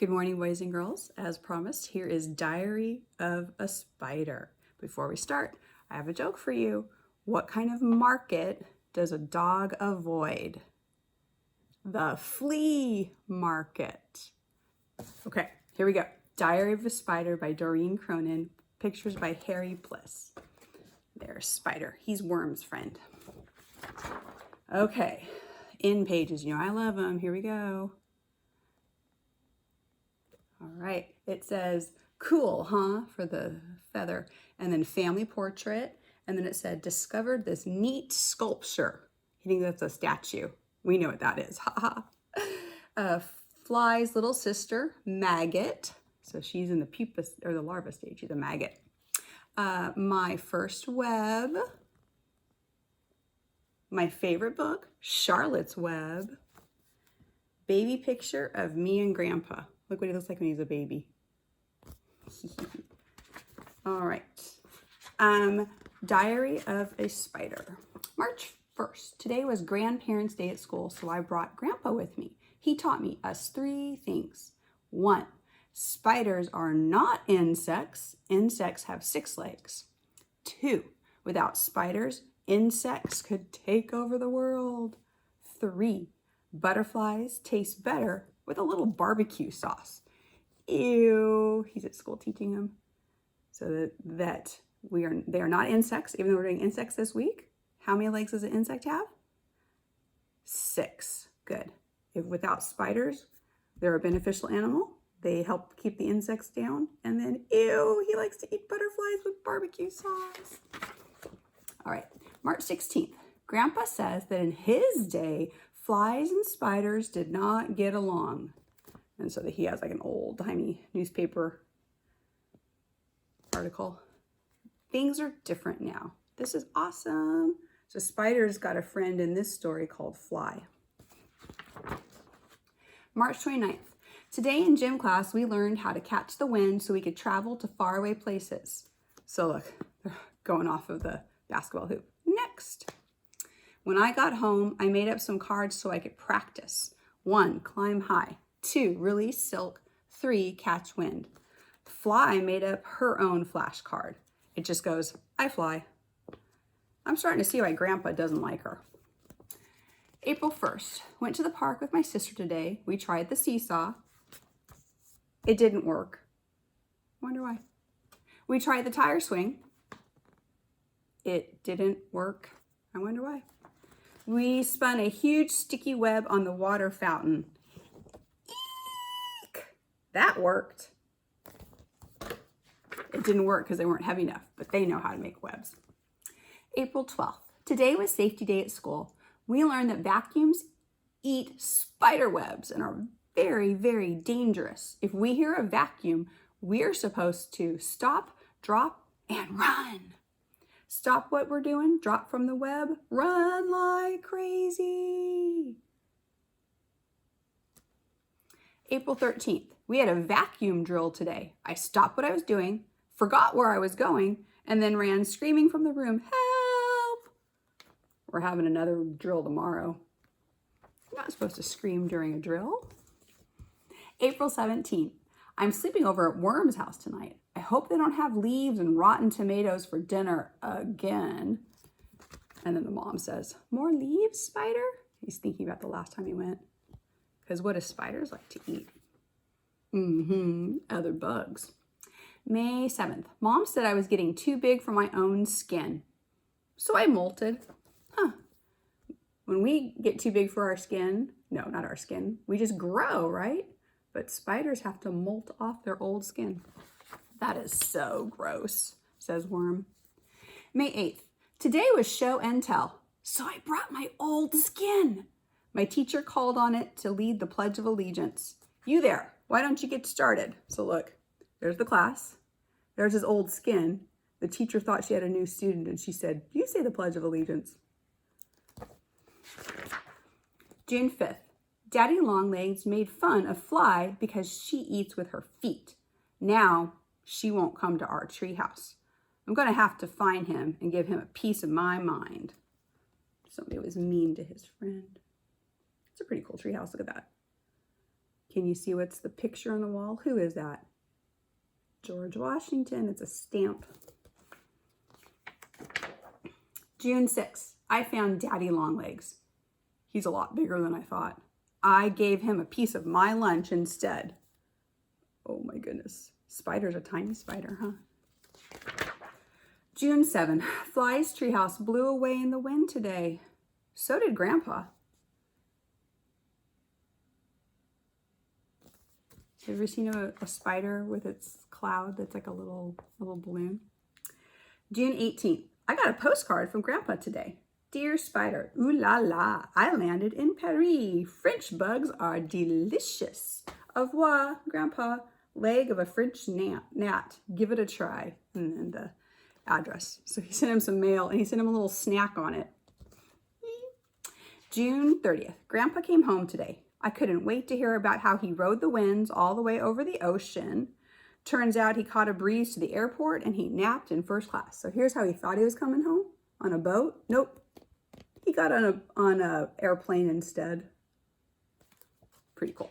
Good morning, boys and girls. As promised, here is Diary of a Spider. Before we start, I have a joke for you. What kind of market does a dog avoid? The flea market. Okay, here we go. Diary of a Spider by Doreen Cronin. Pictures by Harry Bliss. There's Spider. He's Worm's friend. Okay, in pages. You know I love them. Here we go. All right, it says cool, huh, for the feather, and then family portrait, and then it said discovered this neat sculpture. You think that's a statue? We know what that is, ha ha. Fly's little sister, Maggot. So she's in the pupa or the larva stage. She's a maggot. My first web. My favorite book, Charlotte's Web. Baby picture of me and Grandpa. Look what he looks like when he's a baby. All right. Diary of a Spider. March 1st. Today was Grandparents' Day at school, so I brought Grandpa with me. He taught me us 3 things. 1, spiders are not insects. Insects have 6 legs. 2, without spiders, insects could take over the world. 3, butterflies taste better with a little barbecue sauce. Ew, he's at school teaching them. So that they are not insects, even though we're doing insects this week. How many legs does an insect have? 6, good. If without spiders, they're a beneficial animal. They help keep the insects down. And then, ew, he likes to eat butterflies with barbecue sauce. All right, March 16th. Grandpa says that in his day, flies and spiders did not get along. And so that he has like an old-timey newspaper article. Things are different now. This is awesome. So spiders got a friend in this story called Fly. March 29th. Today in gym class, we learned how to catch the wind so we could travel to faraway places. So look, they're going off of the basketball hoop. Next. When I got home, I made up some cards so I could practice. 1, climb high. 2, release silk. 3, catch wind. Fly made up her own flashcard. It just goes, I fly. I'm starting to see why Grandpa doesn't like her. April 1st, went to the park with my sister today. We tried the seesaw. It didn't work. Wonder why. We tried the tire swing. It didn't work. I wonder why. We spun a huge sticky web on the water fountain. Eek! That worked. It didn't work because they weren't heavy enough, but they know how to make webs. April 12th. Today was safety day at school. We learned that vacuums eat spider webs and are very, very dangerous. If we hear a vacuum, we're supposed to stop, drop, and run. Stop what we're doing, drop from the web, run like crazy. April 13th, we had a vacuum drill today. I stopped what I was doing, forgot where I was going, and then ran screaming from the room, help! We're having another drill tomorrow. You're not supposed to scream during a drill. April 17th, I'm sleeping over at Worm's house tonight. I hope they don't have leaves and rotten tomatoes for dinner again. And then the mom says, more leaves, Spider? He's thinking about the last time he went. Because what do spiders like to eat? Other bugs. May 7th, Mom said I was getting too big for my own skin. So I molted. When we get too big for our skin, no, not our skin, we just grow, right? But spiders have to molt off their old skin. That is so gross, says Worm. May 8th. Today was show and tell, so I brought my old skin. My teacher called on it to lead the Pledge of Allegiance. You there, why don't you get started? So look, there's the class. There's his old skin. The teacher thought she had a new student and she said, you say the Pledge of Allegiance. June 5th. Daddy Longlegs made fun of Fly because she eats with her feet. Now she won't come to our treehouse. I'm going to have to find him and give him a piece of my mind. Somebody was mean to his friend. It's a pretty cool treehouse. Look at that. Can you see what's the picture on the wall? Who is that? George Washington. It's a stamp. June 6th, I found Daddy Longlegs. He's a lot bigger than I thought. I gave him a piece of my lunch instead. Oh my goodness. Spider's a tiny spider, huh? June 7, Fly's treehouse blew away in the wind today. So did Grandpa. Have you ever seen a spider with its cloud that's like a little balloon? June 18th, I got a postcard from Grandpa today. Dear Spider, ooh la la, I landed in Paris. French bugs are delicious. Au revoir, Grandpa. Leg of a French gnat. Give it a try. And then the address. So he sent him some mail and he sent him a little snack on it. June 30th, Grandpa came home today. I couldn't wait to hear about how he rode the winds all the way over the ocean. Turns out he caught a breeze to the airport and he napped in first class. So here's how he thought he was coming home. On a boat? Nope. He got on a airplane instead. Pretty cool.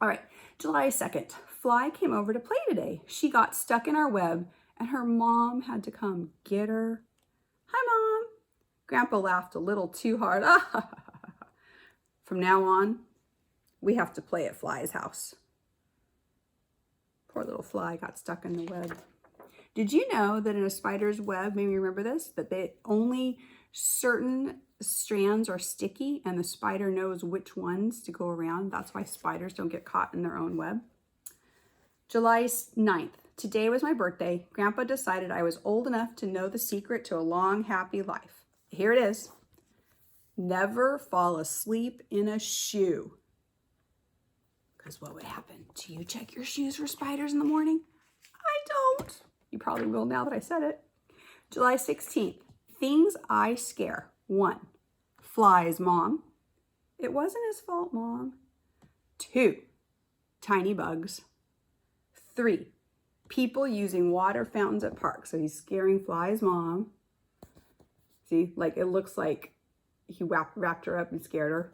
All right, July 2nd. Fly came over to play today. She got stuck in our web and her mom had to come get her. Hi, Mom. Grandpa laughed a little too hard. From now on, we have to play at Fly's house. Poor little Fly got stuck in the web. Did you know that in a spider's web, maybe you remember this, that only certain strands are sticky and the spider knows which ones to go around? That's why spiders don't get caught in their own web. July 9th. Today was my birthday. Grandpa decided I was old enough to know the secret to a long, happy life. Here it is. Never fall asleep in a shoe. Because what would happen? Do you check your shoes for spiders in the morning? I don't. You probably will now that I said it. July 16th. Things I scare. 1. Fly's mom. It wasn't his fault, Mom. 2. Tiny bugs. 3. People using water fountains at parks. So he's scaring Fly's mom. See, like it looks like he wrapped her up and scared her.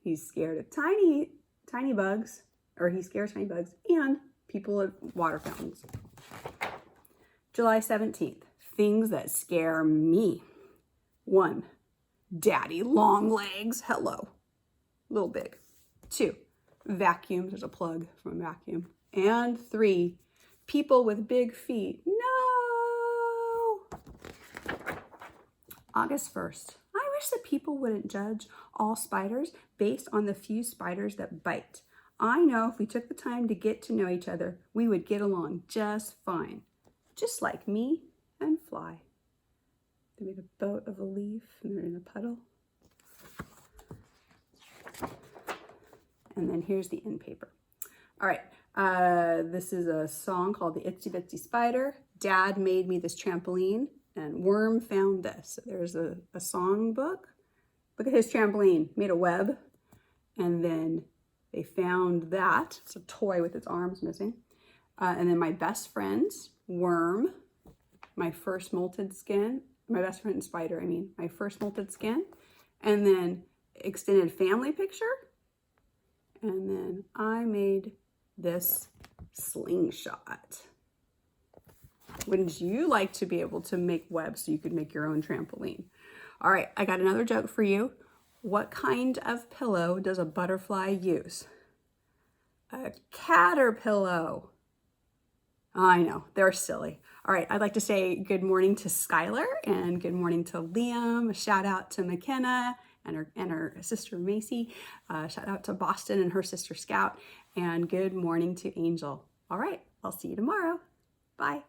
He's scared of tiny bugs, or he scares tiny bugs and people at water fountains. July 17th, things that scare me. 1, Daddy Longlegs. Hello. Little big. 2, vacuums. There's a plug from a vacuum. And 3, people with big feet. No! August 1st. I wish that people wouldn't judge all spiders based on the few spiders that bite. I know if we took the time to get to know each other, we would get along just fine. Just like me and Fly. They made a boat of a leaf and they're in a puddle. And then here's the end paper. All right, this is a song called The Itsy Bitsy Spider. Dad made me this trampoline and Worm found this. So there's a song book. Look at his trampoline, made a web. And then they found that. It's a toy with its arms missing. And then my best friends, Worm, my first molted skin, my best friend Spider, my first molted skin. And then extended family picture. And then I made this slingshot. Wouldn't you like to be able to make webs so you could make your own trampoline? All right, I got another joke for you. What kind of pillow does a butterfly use? A caterpillar. I know, they're silly. All right, I'd like to say good morning to Skylar and good morning to Liam. A shout out to McKenna and her sister Macy. Shout out to Boston and her sister Scout. And good morning to Angel. All right, I'll see you tomorrow. Bye.